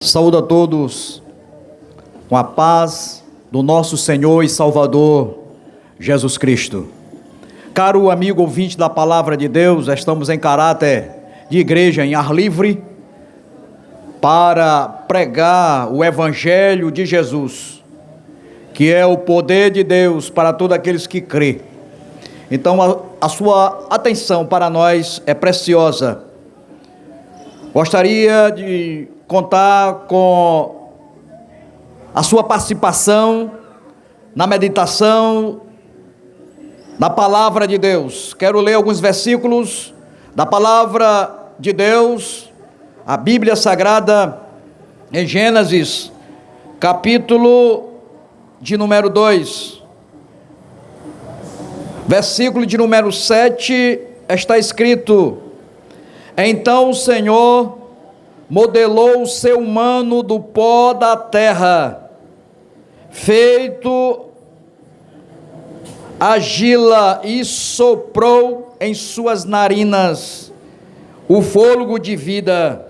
Saúdo a todos com a paz do nosso Senhor e Salvador Jesus Cristo. Caro amigo ouvinte da Palavra de Deus, estamos em caráter de igreja em ar livre para pregar o Evangelho de Jesus, que é o poder de Deus para todos aqueles que crê. Então a sua atenção para nós é preciosa. Gostaria de contar com a sua participação na meditação da Palavra de Deus. Quero ler alguns versículos da Palavra de Deus, a Bíblia Sagrada, em Gênesis, capítulo de número 2, versículo de número 7, está escrito: Então o Senhor modelou o ser humano do pó da terra, feito argila, e soprou em suas narinas o fôlego de vida,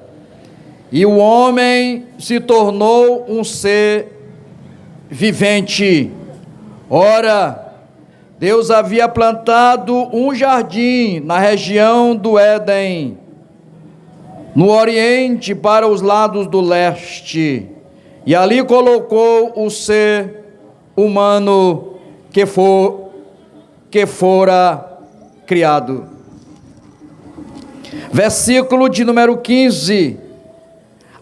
e o homem se tornou um ser vivente. Ora, Deus havia plantado um jardim na região do Éden, no oriente para os lados do leste, e ali colocou o ser humano que fora criado. Versículo de número 15: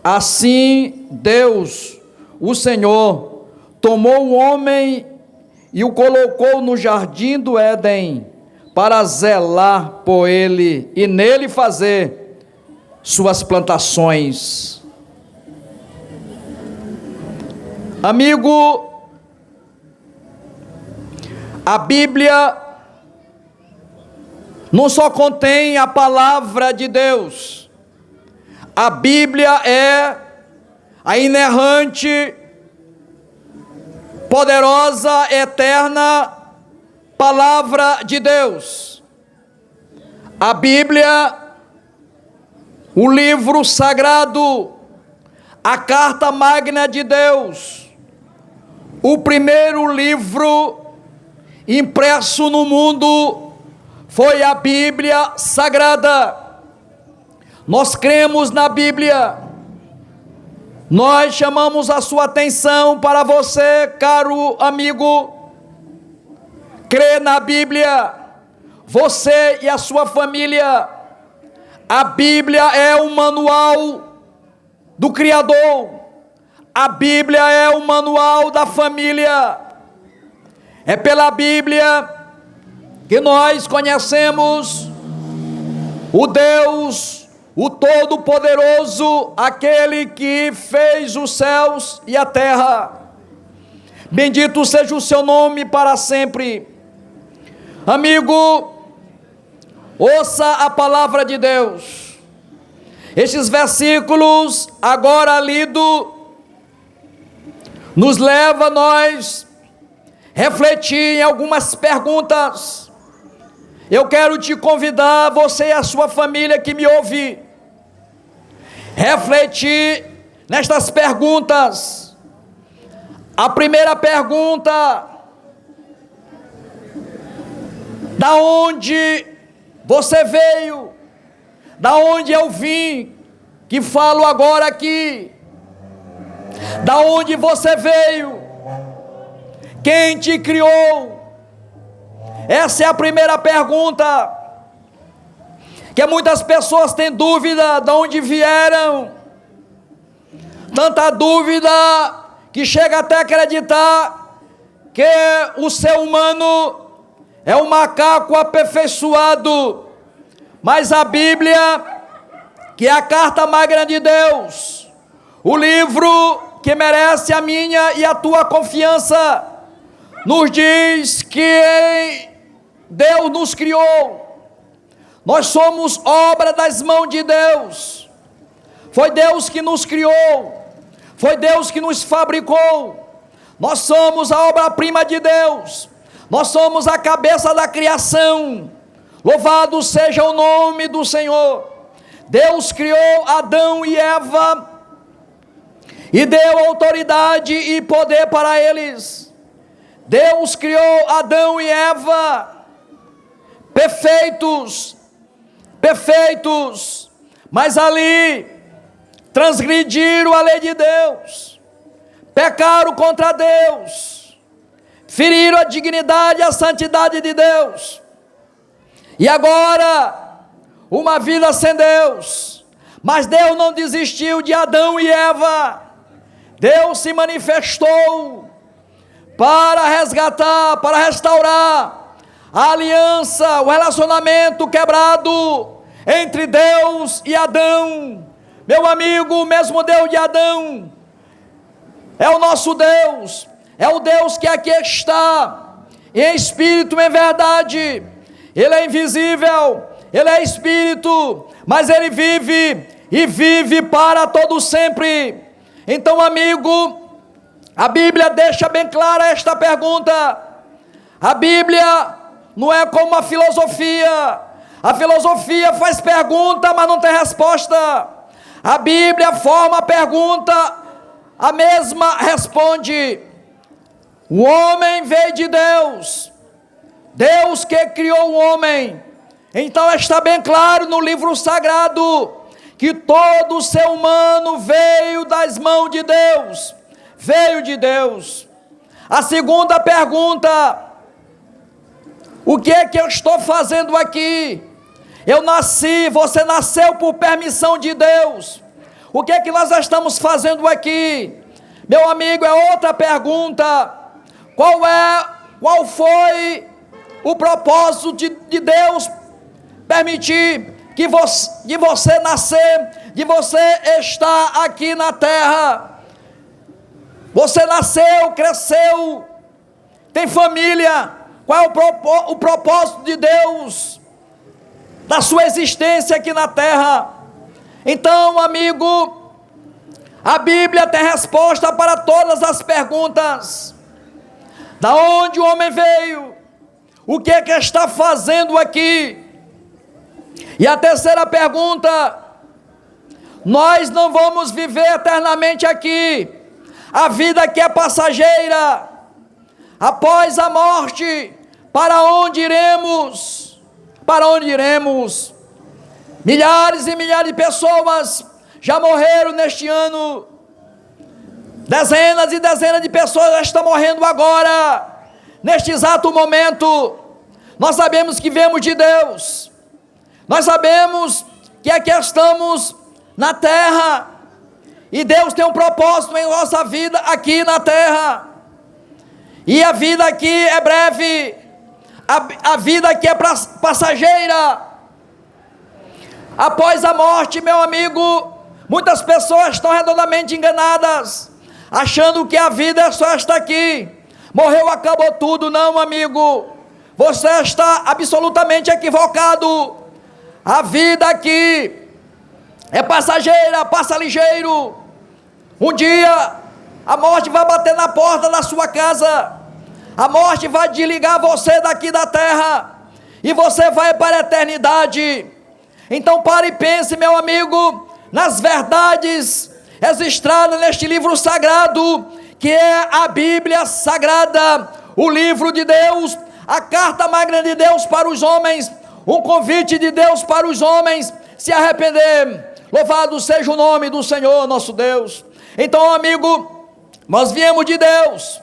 Assim Deus, o Senhor, tomou o homem e o colocou no jardim do Éden para zelar por ele e nele fazer suas plantações. Amigo, a Bíblia não só contém a palavra de Deus, a Bíblia é a inerrante, poderosa, eterna palavra de Deus. A Bíblia, o livro sagrado, a carta magna de Deus, o primeiro livro impresso no mundo foi a Bíblia Sagrada. Nós cremos na Bíblia. Nós chamamos a sua atenção para você, caro amigo, crê na Bíblia, você e a sua família. A Bíblia é o manual do Criador, a Bíblia é o manual da família. É pela Bíblia que nós conhecemos o Deus, o Todo-Poderoso, aquele que fez os céus e a terra. Bendito seja o seu nome para sempre. Amigo, ouça a palavra de Deus. Estes versículos agora lidos nos leva a nós refletir em algumas perguntas. Eu quero te convidar, você e a sua família que me ouve, refletir nestas perguntas. A primeira pergunta: da onde você veio? Da onde eu vim? Que falo agora aqui. Da onde você veio? Quem te criou? Essa é a primeira pergunta, que muitas pessoas têm dúvida de onde vieram. Tanta dúvida que chega até a acreditar que o ser humano é um macaco aperfeiçoado. Mas a Bíblia, que é a carta magna de Deus, o livro que merece a minha e a tua confiança, nos diz que Deus nos criou. Nós somos obra das mãos de Deus. Foi Deus que nos criou, foi Deus que nos fabricou. Nós somos a obra-prima de Deus, nós somos a cabeça da criação. Louvado seja o nome do Senhor. Deus criou Adão e Eva e deu autoridade e poder para eles. Deus criou Adão e Eva, perfeitos, mas ali transgrediram a lei de Deus, pecaram contra Deus, feriram a dignidade e a santidade de Deus, e agora, uma vida sem Deus. Mas Deus não desistiu de Adão e Eva. Deus se manifestou para resgatar, para restaurar a aliança, o relacionamento quebrado entre Deus e Adão. Meu amigo, o mesmo Deus de Adão é o nosso Deus, é o Deus que aqui está, em espírito, em verdade. Ele é invisível, Ele é espírito, mas Ele vive e vive para todo sempre. Então, amigo, a Bíblia deixa bem clara esta pergunta. A Bíblia não é como a filosofia. A filosofia faz pergunta, mas não tem resposta. A Bíblia forma a pergunta, a mesma responde. O homem veio de Deus, Deus que criou o homem. Então está bem claro no livro sagrado que todo ser humano veio das mãos de Deus, veio de Deus. A segunda pergunta: o que é que eu estou fazendo aqui? Eu nasci, você nasceu por permissão de Deus. O que é que nós estamos fazendo aqui? Meu amigo, é outra pergunta. Qual foi o propósito de Deus permitir de você nascer, de você estar aqui na terra? Você nasceu, cresceu, tem família. Qual é o propósito de Deus da sua existência aqui na terra? Então, amigo, a Bíblia tem resposta para todas as perguntas. Da onde o homem veio? O que é que está fazendo aqui? E a terceira pergunta: nós não vamos viver eternamente aqui. A vida aqui é passageira. Após a morte, para onde iremos? Para onde iremos? Milhares e milhares de pessoas já morreram neste ano. Dezenas e dezenas de pessoas já estão morrendo agora, neste exato momento. Nós sabemos que viemos de Deus. Nós sabemos que aqui estamos na terra, e Deus tem um propósito em nossa vida aqui na terra. E a vida aqui é breve, a vida aqui é passageira. Após a morte, meu amigo, muitas pessoas estão redondamente enganadas, achando que a vida só está aqui. Morreu, acabou tudo. Não, amigo, você está absolutamente equivocado. A vida aqui é passageira, passa ligeiro. Um dia a morte vai bater na porta da sua casa. A morte vai desligar você daqui da terra, e você vai para a eternidade. Então pare e pense, meu amigo, nas verdades registradas neste livro sagrado, que é a Bíblia Sagrada, o livro de Deus, a carta mais grande de Deus para os homens, um convite de Deus para os homens se arrepender. Louvado seja o nome do Senhor nosso Deus. Então, amigo, nós viemos de Deus,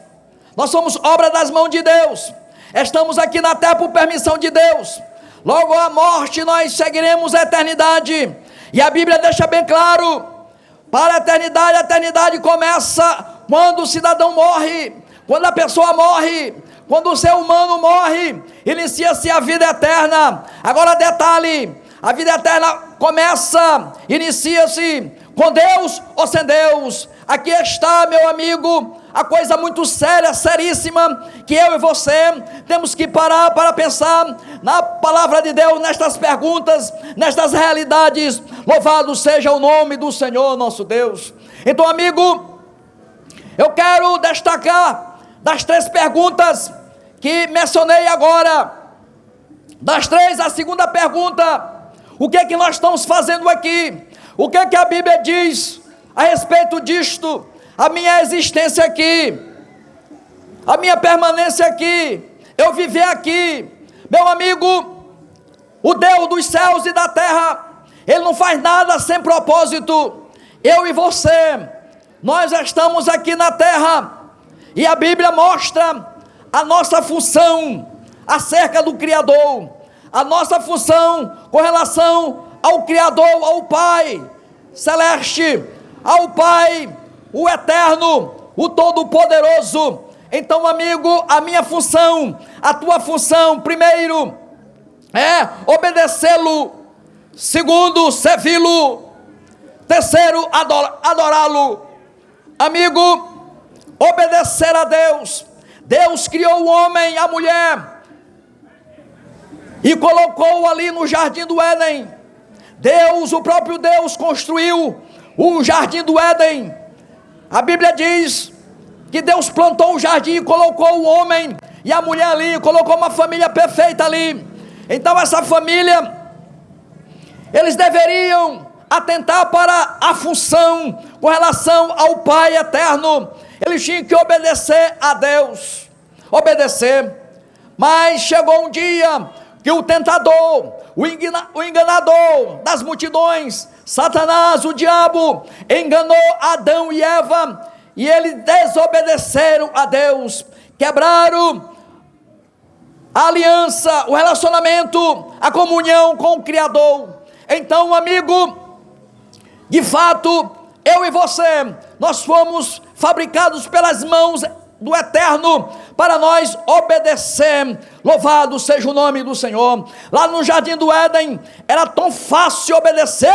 nós somos obra das mãos de Deus, estamos aqui na terra por permissão de Deus. Logo à morte nós seguiremos a eternidade, e a Bíblia deixa bem claro, para a eternidade começa quando o cidadão morre, quando a pessoa morre, quando o ser humano morre, inicia-se a vida eterna. Agora detalhe, a vida eterna inicia-se com Deus ou sem Deus. Aqui está, meu amigo, a coisa muito séria, seríssima, que eu e você temos que parar para pensar na palavra de Deus, nestas perguntas, nestas realidades. Louvado seja o nome do Senhor nosso Deus. Então, amigo, eu quero destacar das três perguntas que mencionei agora. Das três, a segunda pergunta: o que é que nós estamos fazendo aqui? O que é que a Bíblia diz a respeito disto, a minha existência aqui, a minha permanência aqui, eu viver aqui. Meu amigo, o Deus dos céus e da terra, Ele não faz nada sem propósito. Eu e você, nós estamos aqui na terra, e a Bíblia mostra a nossa função acerca do Criador, a nossa função com relação ao Criador, ao Pai Celeste, ao Pai, o Eterno, o Todo-Poderoso. Então, amigo, a minha função, a tua função, primeiro, é obedecê-lo, segundo, servi-lo, terceiro, adorá-lo. Amigo, obedecer a Deus. Deus criou o homem e a mulher e colocou ali no jardim do Éden. Deus, o próprio Deus, construiu o jardim do Éden. A Bíblia diz que Deus plantou o jardim e colocou o homem e a mulher ali, colocou uma família perfeita ali. Então essa família, eles deveriam atentar para a função com relação ao Pai eterno. Eles tinham que obedecer a Deus, obedecer. Mas chegou um dia que o tentador, o enganador das multidões, Satanás, o diabo, enganou Adão e Eva, e eles desobedeceram a Deus, quebraram a aliança, o relacionamento, a comunhão com o Criador. Então, amigo, de fato, eu e você, nós fomos fabricados pelas mãos do Eterno para nós obedecer. Louvado seja o nome do Senhor. Lá no jardim do Éden era tão fácil obedecer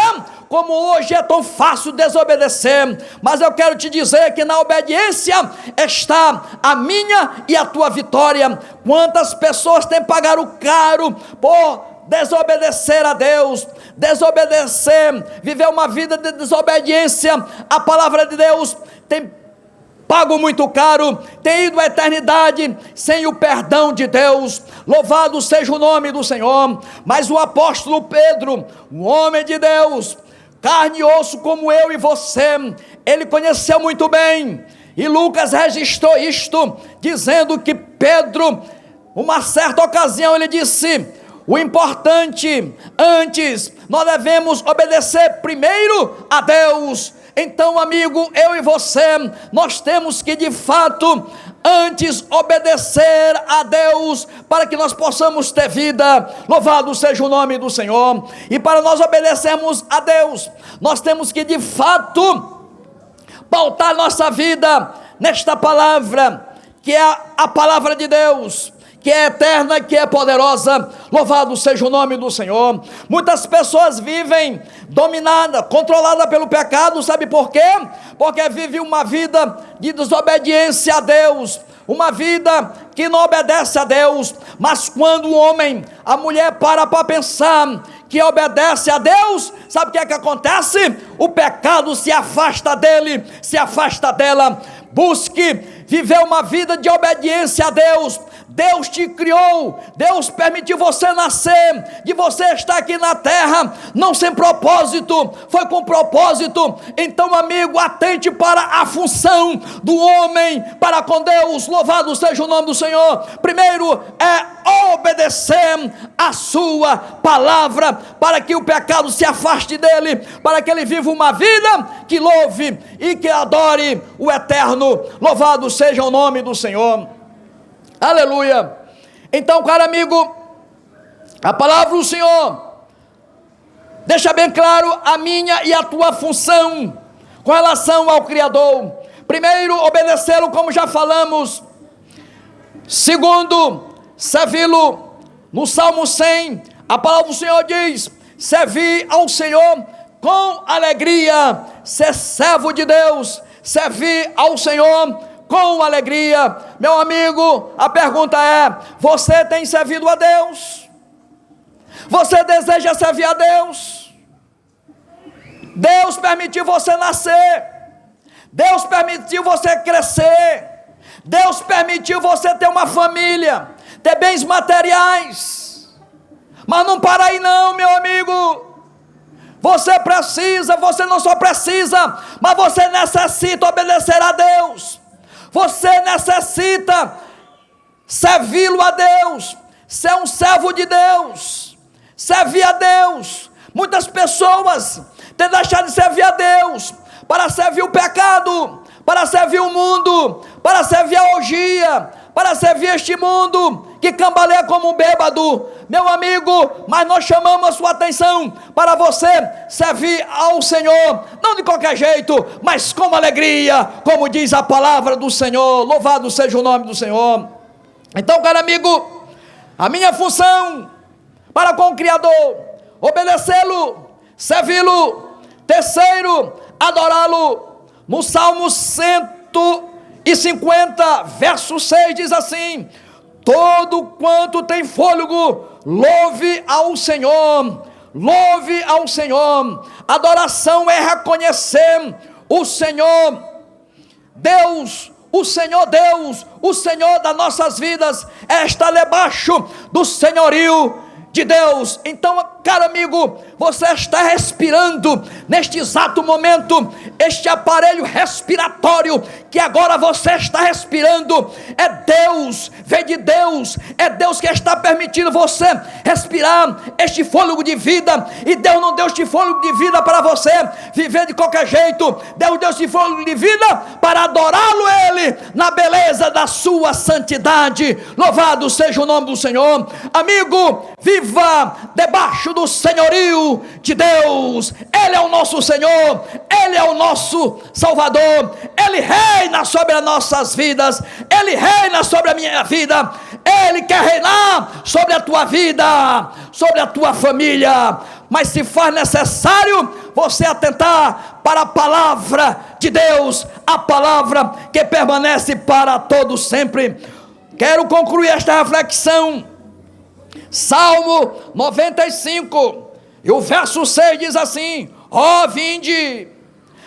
como hoje é tão fácil desobedecer. Mas eu quero te dizer que na obediência está a minha e a tua vitória. Quantas pessoas têm pagado caro por desobedecer a Deus, desobedecer, viver uma vida de desobediência à palavra de Deus, tem pago muito caro, tem ido à eternidade sem o perdão de Deus. Louvado seja o nome do Senhor. Mas o apóstolo Pedro, um homem de Deus, carne e osso como eu e você, ele conheceu muito bem, e Lucas registrou isto, dizendo que Pedro, uma certa ocasião, ele disse: o importante, antes, nós devemos obedecer primeiro a Deus. Então, amigo, eu e você, nós temos que de fato, antes obedecer a Deus, para que nós possamos ter vida. Louvado seja o nome do Senhor. E para nós obedecermos a Deus, nós temos que de fato pautar nossa vida nesta palavra, que é a palavra de Deus, que é eterna, que é poderosa. Louvado seja o nome do Senhor. Muitas pessoas vivem dominadas, controladas pelo pecado. Sabe por quê? Porque vivem uma vida de desobediência a Deus, uma vida que não obedece a Deus. Mas quando o homem, a mulher para pensar que obedece a Deus, sabe o que é que acontece? O pecado se afasta dele, se afasta dela. Busque viver uma vida de obediência a Deus. Deus te criou, Deus permitiu você nascer, de você estar aqui na terra, não sem propósito, foi com propósito. Então, amigo, atente para a função do homem para com Deus. Louvado seja o nome do Senhor. Primeiro é obedecer a sua palavra, para que o pecado se afaste dele, para que ele viva uma vida que louve e que adore o Eterno. Louvado seja o nome do Senhor. Aleluia. Então, caro amigo, a palavra do Senhor deixa bem claro a minha e a tua função com relação ao Criador. Primeiro, obedecê-lo, como já falamos. Segundo, servi-lo. No Salmo 100, a palavra do Senhor diz: servi ao Senhor com alegria. Ser servo de Deus, servir ao Senhor com alegria. Meu amigo, a pergunta é: você tem servido a Deus? Você deseja servir a Deus? Deus permitiu você nascer, Deus permitiu você crescer, Deus permitiu você ter uma família, ter bens materiais. Mas não para aí não, meu amigo. Você precisa, você não só precisa, mas você necessita obedecer a Deus. Você necessita servi-lo a Deus, ser um servo de Deus, servir a Deus. Muitas pessoas têm deixado de servir a Deus para servir o pecado, para servir o mundo, para servir a orgia, para servir este mundo que cambaleia como um bêbado. Meu amigo, mas nós chamamos a sua atenção para você servir ao Senhor, não de qualquer jeito, mas com alegria, como diz a palavra do Senhor. Louvado seja o nome do Senhor. Então, caro amigo, a minha função para com o Criador, obedecê-lo, servi-lo. Terceiro, adorá-lo. No Salmo 150, verso 6 diz assim: todo quanto tem fôlego, louve ao Senhor, louve ao Senhor. Adoração é reconhecer o Senhor Deus, o Senhor Deus, o Senhor das nossas vidas, é estar debaixo do senhorio de Deus. Então, caro amigo, você está respirando neste exato momento, este aparelho respiratório que agora você está respirando, é Deus, vem de Deus, é Deus que está permitindo você respirar este fôlego de vida. E Deus não deu este fôlego de vida para você viver de qualquer jeito. Deus deu este fôlego de vida para adorá-lo Ele na beleza da sua santidade. Louvado seja o nome do Senhor. Amigo, viva debaixo do senhorio de Deus. Ele é o nosso Senhor, Ele é o nosso Salvador, Ele reina sobre as nossas vidas, Ele reina sobre a minha vida, Ele quer reinar sobre a tua vida, sobre a tua família. Mas se faz necessário você atentar para a palavra de Deus, a palavra que permanece para todo sempre. Quero concluir esta reflexão. Salmo 95, e o verso 6 diz assim: ó, vinde,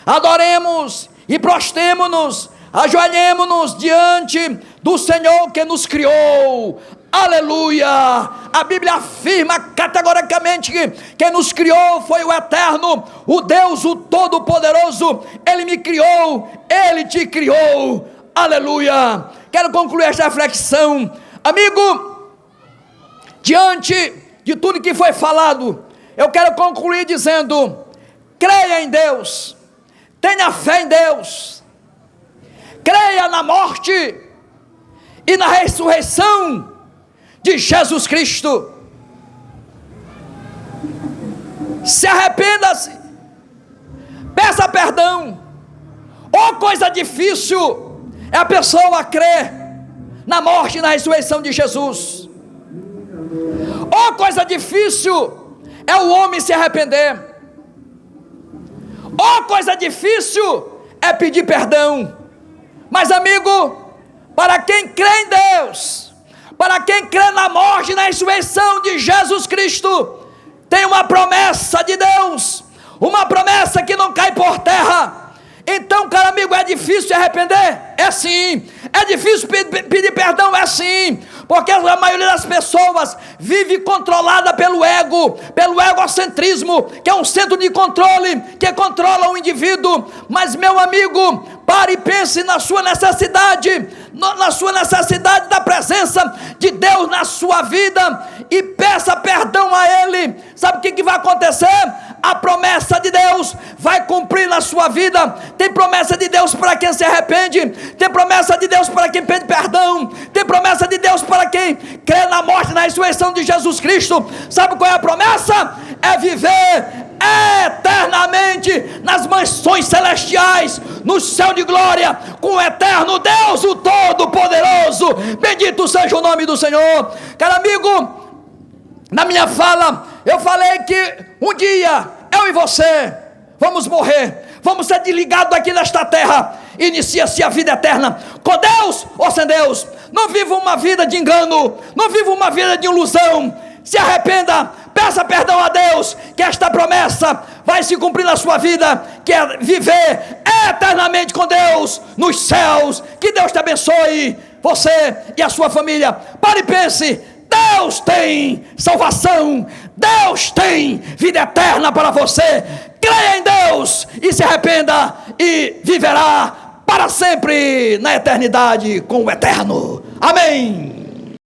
adoremos e prostremo-nos, ajoelhemo-nos diante do Senhor que nos criou. Aleluia! A Bíblia afirma categoricamente que quem nos criou foi o Eterno, o Deus, o Todo-Poderoso. Ele me criou, Ele te criou. Aleluia! Quero concluir esta reflexão, amigo. Diante de tudo que foi falado, eu quero concluir dizendo: creia em Deus, tenha fé em Deus, creia na morte e na ressurreição de Jesus Cristo. Se arrependa-se, peça perdão. Oh, coisa difícil é a pessoa crer na morte e na ressurreição de Jesus. Oh, coisa difícil é o homem se arrepender. Oh, coisa difícil é pedir perdão. Mas, amigo, para quem crê em Deus, para quem crê na morte e na ressurreição de Jesus Cristo, tem uma promessa de Deus, uma promessa que não cai por terra. Então, caro amigo, é difícil se arrepender? É sim. É difícil pedir perdão? É sim. Porque a maioria das pessoas vive controlada pelo ego, pelo egocentrismo, que é um centro de controle, que controla o indivíduo. Mas, meu amigo, pare e pense na sua necessidade, da presença de Deus na sua vida, e peça perdão a Ele. Sabe o que vai acontecer? A promessa de Deus vai cumprir na sua vida. Tem promessa de Deus para quem se arrepende, tem promessa de Deus para quem pede perdão, tem promessa de Deus para quem crê na morte e na ressurreição de Jesus Cristo. Sabe qual é a promessa? É viver eternamente nas mansões celestiais, no céu de glória, com o eterno Deus, o Todo-Poderoso. Bendito seja o nome do Senhor. Caro amigo, na minha fala eu falei que um dia eu e você vamos morrer, vamos ser desligados aqui nesta terra. Inicia-se a vida eterna, com Deus ou sem Deus. Não viva uma vida de engano, não viva uma vida de ilusão. Se arrependa, peça perdão a Deus, que esta promessa vai se cumprir na sua vida, que é viver eternamente com Deus nos céus. Que Deus te abençoe, você e a sua família. Pare e pense: Deus tem salvação, Deus tem vida eterna para você. Creia em Deus e se arrependa e viverá para sempre na eternidade com o Eterno. Amém.